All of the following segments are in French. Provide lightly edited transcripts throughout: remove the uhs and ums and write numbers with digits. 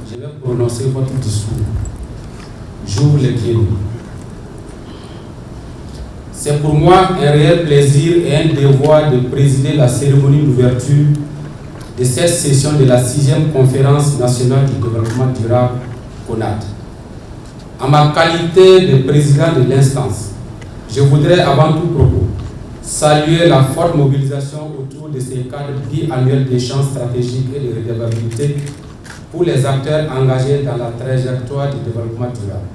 je vais prononcer votre discours. J'ouvre les pieds. C'est pour moi un réel plaisir et un devoir de présider la cérémonie d'ouverture de cette session de la 6e conférence nationale du développement durable, CONAD. En ma qualité de président de l'instance, je voudrais avant tout propos saluer la forte mobilisation autour de ces cadres biannuels d'échanges stratégiques et de redevabilité pour les acteurs engagés dans la trajectoire du développement durable.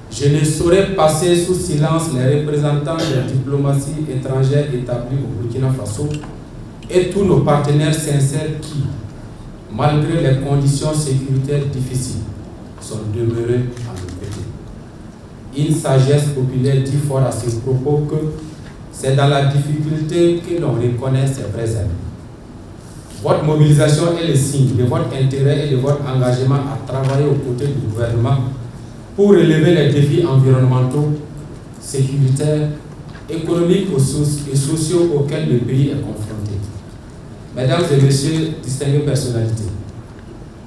Je ne saurais passer sous silence les représentants de la diplomatie étrangère établie au Burkina Faso et tous nos partenaires sincères qui, malgré les conditions sécuritaires difficiles, sont demeurés à nos côtés. Une sagesse populaire dit fort à ce propos que c'est dans la difficulté que l'on reconnaît ses vrais amis. Votre mobilisation est le signe de votre intérêt et de votre engagement à travailler aux côtés du gouvernement pour relever les défis environnementaux, sécuritaires, économiques et sociaux auxquels le pays est confronté. Mesdames et messieurs, distinguées personnalités,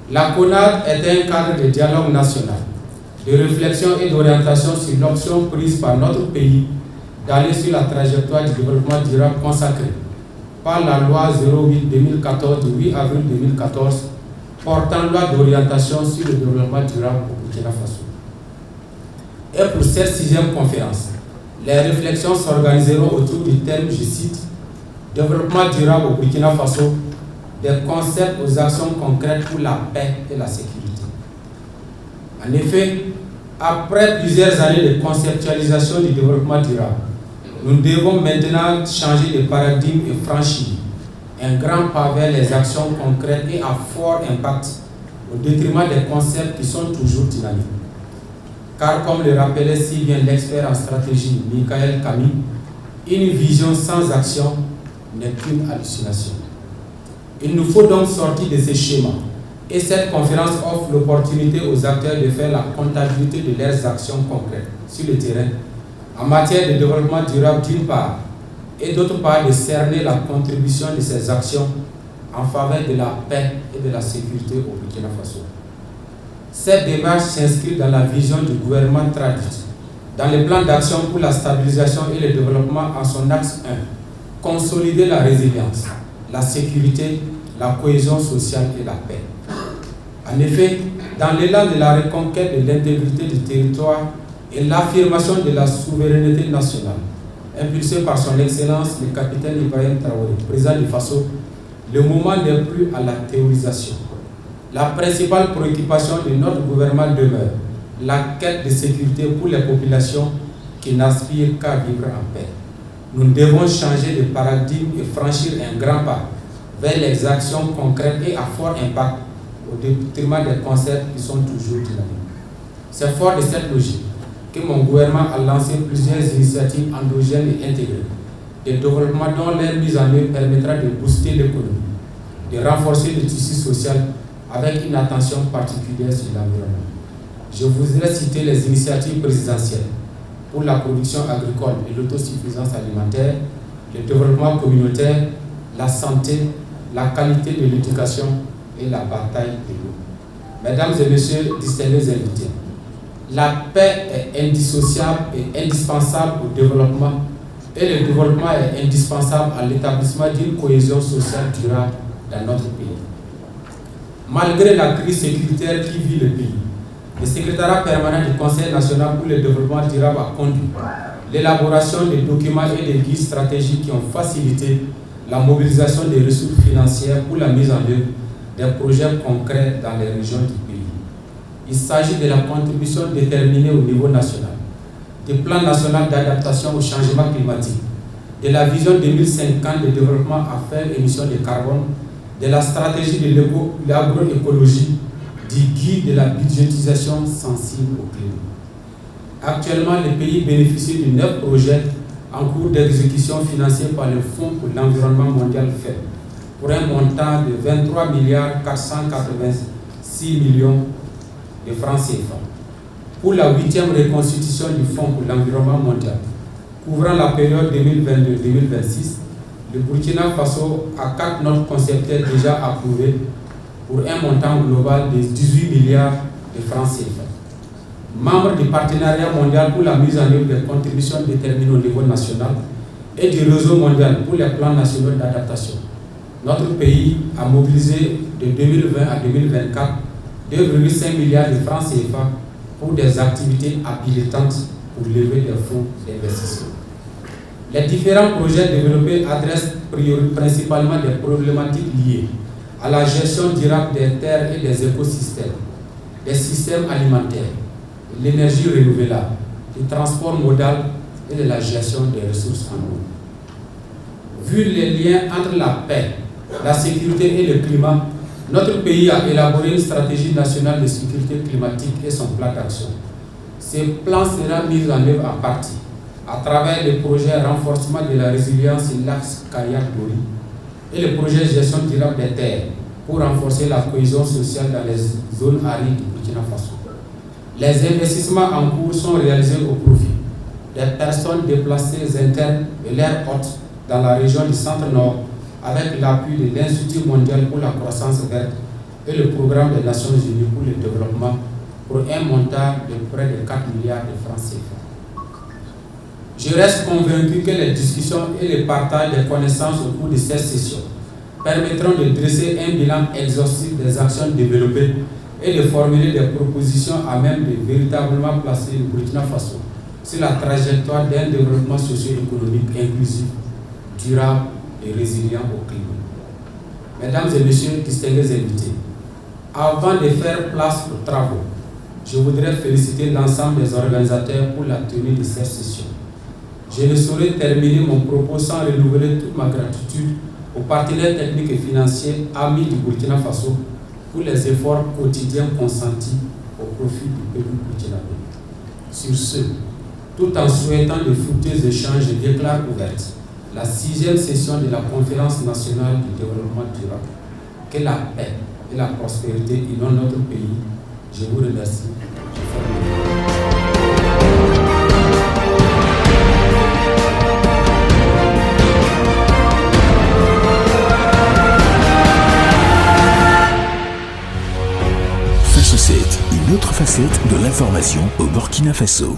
la CONAD est un cadre de dialogue national, de réflexion et d'orientation sur l'option prise par notre pays d'aller sur la trajectoire du développement durable consacrée par la loi 08-2014 du 8 avril 2014 portant loi d'orientation sur le développement durable au Burkina Faso. Et pour cette 6e conférence, les réflexions s'organiseront autour du thème, je cite, « Développement durable au Burkina Faso, des concepts aux actions concrètes pour la paix et la sécurité ». En effet, après plusieurs années de conceptualisation du développement durable, nous devons maintenant changer de paradigme et franchir un grand pas vers les actions concrètes et à fort impact au détriment des concepts qui sont toujours dynamiques. Car comme le rappelait si bien l'expert en stratégie Michael Camille, une vision sans action n'est qu'une hallucination. Il nous faut donc sortir de ces schémas et cette conférence offre l'opportunité aux acteurs de faire la comptabilité de leurs actions concrètes sur le terrain en matière de développement durable d'une part et d'autre part de cerner la contribution de ces actions en faveur de la paix et de la sécurité au Burkina Faso. Cette démarche s'inscrit dans la vision du gouvernement traduite dans le plan d'action pour la stabilisation et le développement en son axe 1, consolider la résilience, la sécurité, la cohésion sociale et la paix. En effet, dans l'élan de la reconquête de l'intégrité du territoire et l'affirmation de la souveraineté nationale, impulsée par son Excellence le capitaine Ibrahim Traoré, président du Faso, le moment n'est plus à la théorisation. La principale préoccupation de notre gouvernement demeure la quête de sécurité pour les populations qui n'aspirent qu'à vivre en paix. Nous devons changer de paradigme et franchir un grand pas vers les actions concrètes et à fort impact au détriment des concepts qui sont toujours dynamiques. C'est fort de cette logique que mon gouvernement a lancé plusieurs initiatives endogènes et intégrées de développement dont leur mise en œuvre permettra de booster l'économie, de renforcer le tissu social avec une attention particulière sur l'environnement. Je voudrais citer les initiatives présidentielles pour la production agricole et l'autosuffisance alimentaire, le développement communautaire, la santé, la qualité de l'éducation et la bataille de l'eau. Mesdames et messieurs, distingués invités, la paix est indissociable et indispensable au développement et le développement est indispensable à l'établissement d'une cohésion sociale durable dans notre pays. Malgré la crise sécuritaire qui vit le pays, le secrétariat permanent du Conseil national pour le développement durable a conduit l'élaboration des documents et des guides stratégiques qui ont facilité la mobilisation des ressources financières pour la mise en œuvre des projets concrets dans les régions du pays. Il s'agit de la contribution déterminée au niveau national, du plan national d'adaptation au changement climatique, de la vision 2050 de développement à faible émission de carbone, de la stratégie de l'agroécologie, du guide de la budgétisation sensible au climat. Actuellement, le pays bénéficie de 9 projets en cours d'exécution financés par le Fonds pour l'environnement mondial FED pour un montant de 23 486 millions de francs CFA. Pour la 8e reconstitution du Fonds pour l'environnement mondial, couvrant la période 2022-2026, le Burkina Faso a 4 notes conceptuelles déjà approuvées pour un montant global de 18 milliards de francs CFA. Membre du partenariat mondial pour la mise en œuvre des contributions déterminées au niveau national et du réseau mondial pour les plans nationaux d'adaptation, notre pays a mobilisé de 2020 à 2024 2,5 milliards de francs CFA pour des activités habilitantes pour lever des fonds d'investissement. Les différents projets développés adressent principalement des problématiques liées à la gestion durable des terres et des écosystèmes, des systèmes alimentaires, de l'énergie renouvelable, du transport modal et de la gestion des ressources en eau. Vu les liens entre la paix, la sécurité et le climat, notre pays a élaboré une stratégie nationale de sécurité climatique et son plan d'action. Ce plan sera mis en œuvre en partie à travers le projet renforcement de la résilience sur l'axe Kayar-Dori et le projet gestion durable des terres pour renforcer la cohésion sociale dans les zones arides du Burkina Faso. Les investissements en cours sont réalisés au profit des personnes déplacées internes et leurs hôtes dans la région du Centre-Nord avec l'appui de l'Institut mondial pour la croissance verte et le programme des Nations Unies pour le développement pour un montant de près de 4 milliards de francs CFA. Je reste convaincu que les discussions et le partage des connaissances au cours de cette session permettront de dresser un bilan exhaustif des actions développées et de formuler des propositions à même de véritablement placer le Burkina Faso sur la trajectoire d'un développement socio-économique inclusif, durable et résilient au climat. Mesdames et messieurs, distingués invités, avant de faire place aux travaux, je voudrais féliciter l'ensemble des organisateurs pour la tenue de cette session. Je ne saurais terminer mon propos sans renouveler toute ma gratitude aux partenaires techniques et financiers amis du Burkina Faso pour les efforts quotidiens consentis au profit du peuple burkinabé. Sur ce, tout en souhaitant de fructueux échanges, je déclare ouverte la 6e session de la Conférence nationale du développement durable. Que la paix et la prospérité inondent notre pays. Je vous remercie. Face 7, une autre facette de l'information au Burkina Faso.